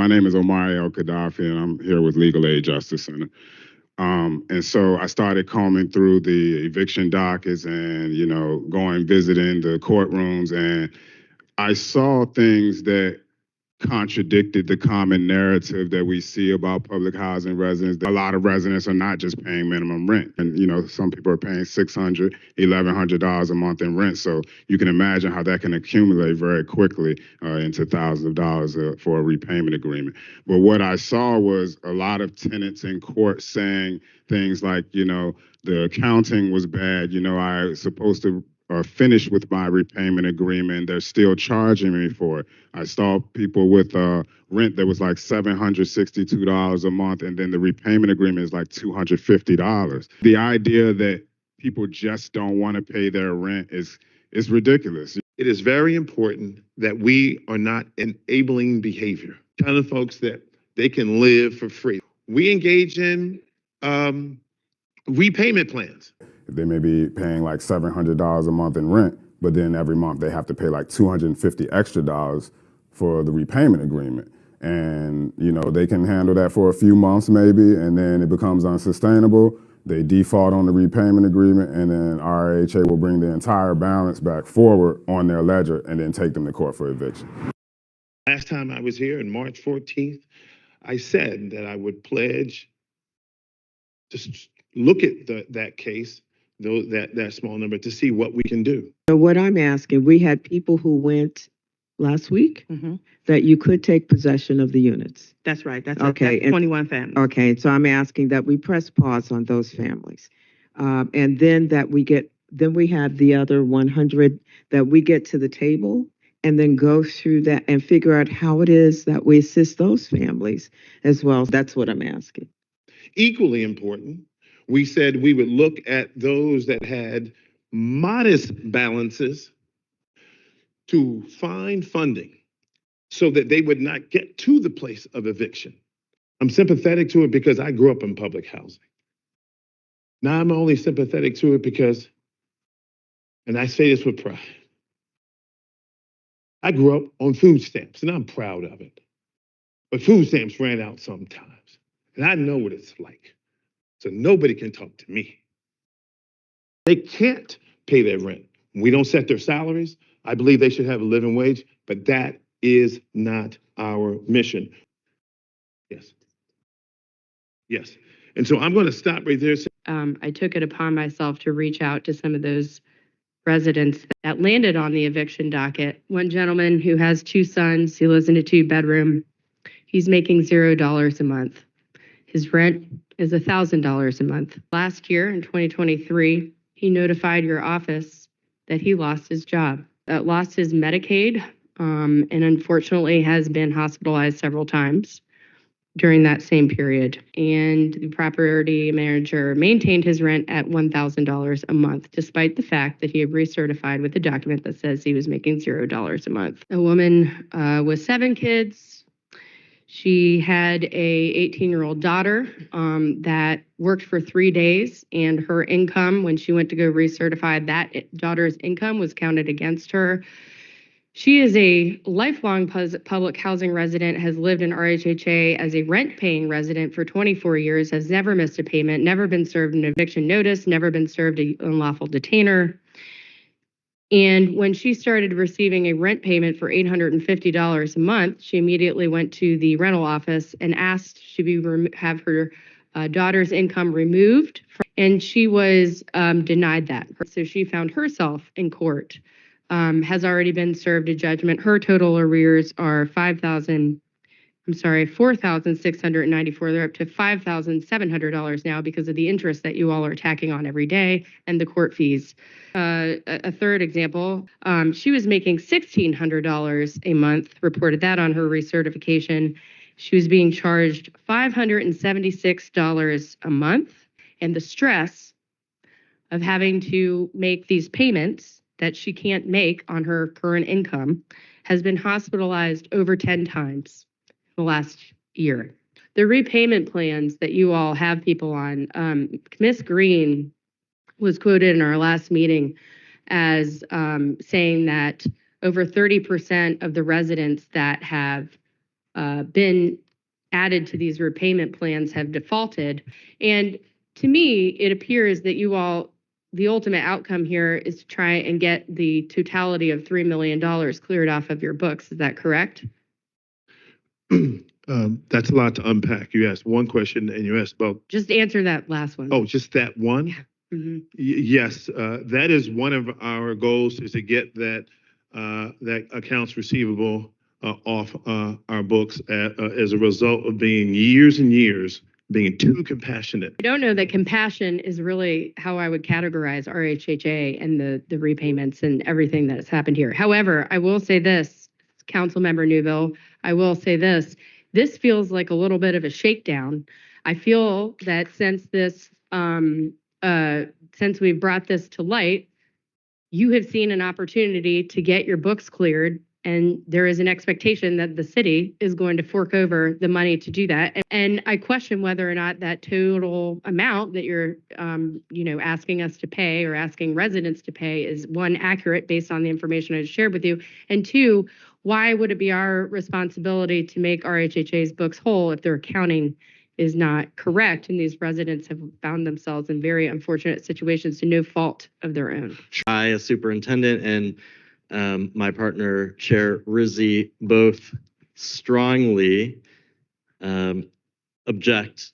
My name is Omar El Gaddafi, and I'm here with Legal Aid Justice Center. And so I started combing through the eviction dockets and, going visiting the courtrooms, and I saw things that contradicted the common narrative that we see about public housing residents. A lot of residents are not just paying minimum rent. And, some people are paying $600, $1,100 a month in rent. So you can imagine how that can accumulate very quickly into thousands of dollars for a repayment agreement. But what I saw was a lot of tenants in court saying things like, the accounting was bad. I was supposed to finish with my repayment agreement. They're still charging me for it. I saw people with rent that was like $762 a month, and then the repayment agreement is like $250. The idea that people just don't want to pay their rent is ridiculous. It is very important that we are not enabling behavior, telling folks that they can live for free. We engage in repayment plans. They may be paying like $700 a month in rent, but then every month they have to pay like $250 extra dollars for the repayment agreement. And, they can handle that for a few months maybe, and then it becomes unsustainable. They default on the repayment agreement, and then RHA will bring the entire balance back forward on their ledger and then take them to court for eviction. Last time I was here on March 14th, I said that I would pledge to look at that case, that small number, to see what we can do. So what I'm asking, we had people who went last week that you could take possession of the units. That's right. That's Okay, that's 21 families. Okay, so I'm asking that we press pause on those families. And then we have the other 100 that we get to the table and then go through that and figure out how it is that we assist those families as well. That's what I'm asking. Equally important, we said we would look at those that had modest balances to find funding so that they would not get to the place of eviction. I'm sympathetic to it because I grew up in public housing. Now I'm only sympathetic to it because, and I say this with pride, I grew up on food stamps and I'm proud of it. But food stamps ran out sometimes, and I know what it's like. So nobody can talk to me. They can't pay their rent. We don't set their salaries. I believe they should have a living wage, but that is not our mission. Yes. Yes. And so I'm going to stop right there. I took it upon myself to reach out to some of those residents that landed on the eviction docket. One gentleman who has 2 sons, he lives in a 2-bedroom. He's making $0 a month. His rent is $1,000 a month. Last year in 2023, he notified your office that he lost his job, lost his Medicaid, and unfortunately has been hospitalized several times during that same period. And the property manager maintained his rent at $1,000 a month, despite the fact that he had recertified with a document that says he was making $0 a month. A woman with 7 kids. She had a 18-year-old daughter that worked for 3 days, and her income, when she went to go recertify, that daughter's income was counted against her. She is a lifelong public housing resident, has lived in RHHA as a rent-paying resident for 24 years, has never missed a payment, never been served an eviction notice, never been served an unlawful detainer. And when she started receiving a rent payment for $850 a month, she immediately went to the rental office and asked she have her daughter's income removed, and she was denied that. So she found herself in court, has already been served a judgment. Her total arrears are $4,694. They're up to $5,700 now because of the interest that you all are tacking on every day and the court fees. A third example, she was making $1,600 a month, reported that on her recertification. She was being charged $576 a month, and the stress of having to make these payments that she can't make on her current income has been hospitalized over 10 times the last year. The repayment plans that you all have people on, Ms. Green was quoted in our last meeting as saying that over 30% of the residents that have been added to these repayment plans have defaulted. And to me, it appears that you all, the ultimate outcome here is to try and get the totality of $3 million cleared off of your books. Is that correct? That's a lot to unpack. You asked one question and you asked about, Just answer that last one. oh, just that one? Yeah. Mhm. Yes, that is one of our goals, is to get that accounts receivable off our books as a result of being years and years being too compassionate. I don't know that compassion is really how I would categorize RHHA and the repayments and everything that has happened here. However, I will say this, Councilmember Newville, I will say this. This feels like a little bit of a shakedown. I feel that since we've brought this to light, you have seen an opportunity to get your books cleared, and there is an expectation that the city is going to fork over the money to do that. And I question whether or not that total amount that you're, asking us to pay or asking residents to pay is, one, accurate based on the information I just shared with you, and two, why would it be our responsibility to make RHHA's books whole if their accounting is not correct, and these residents have found themselves in very unfortunate situations to no fault of their own? I, as superintendent, and my partner, Chair Rizzi, both strongly object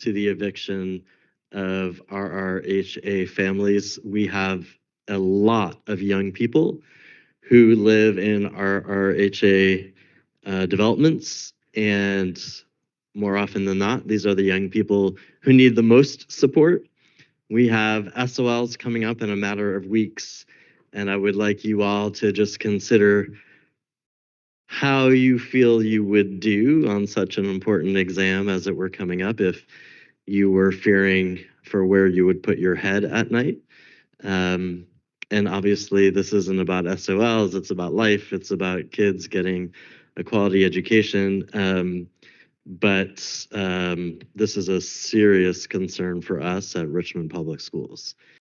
to the eviction of RRHA families. We have a lot of young people who live in RRHA developments, and more often than not, these are the young people who need the most support. We have SOLs coming up in a matter of weeks, and I would like you all to just consider how you feel you would do on such an important exam as it were coming up if you were fearing for where you would put your head at night. And obviously, this isn't about SOLs, it's about life, it's about kids getting a quality education. But this is a serious concern for us at Richmond Public Schools.